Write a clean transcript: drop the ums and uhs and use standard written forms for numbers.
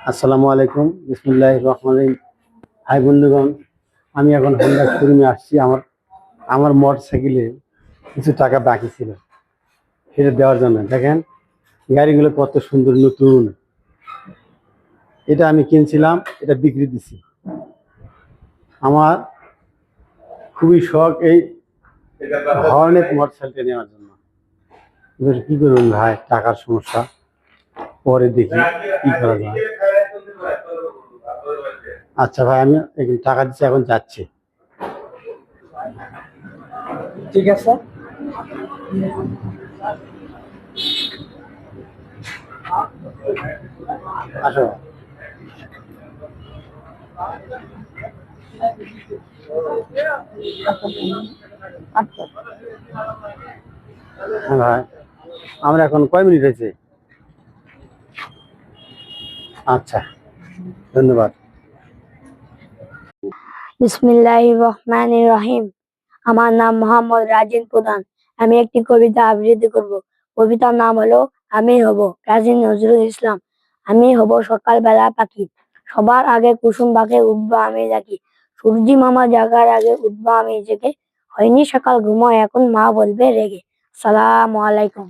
আসসালামু আলাইকুম, বিসমিল্লাহির রহমানির রহিম। হাই বন্ধুগণ, আমি এখন হোন্ডা শোরুমে আসছি। আমার আমার মোটরসাইকেলে কিছু টাকা বাকি ছিল, সেটা দেওয়ার জন্য। দেখেন গাড়িগুলো কত সুন্দর, নতুন। এটা আমি কিনছিলাম, এটা বিক্রি দিছি। আমার খুবই শখ এই হর্নেট মোটরসাইকেলটা নেওয়ার জন্য। এবার কি করুন ভাই, টাকার সমস্যা, পরে দেখি কি করা যায়। আচ্ছা ভাই, আমি টাকা দিচ্ছি, এখন যাচ্ছি। ঠিক আছে। আসো। আচ্ছা, হ্যাঁ ভাই, আমরা এখন কয় মিনিট হয়েছে? আচ্ছা, ধন্যবাদ। বিসমিল্লাহির রহমানির রহিম। আমার নাম মোহাম্মদ রাজিন প্রধান। আমি একটি কবিতা আবৃত্তি করব। কবিতার নাম হলো আমি হব। কাজী নজরুল ইসলাম। আমি হব সকালবেলা পাখি, সবার আগে কুসুম বাকে উঠবো আমি ডাকি। সূর্যি মামা জাগার আগে উঠবো আমি জেগে, হয়নি সকাল ঘুমো এখন মা বলবে রেগে। সালামু আলাইকুম।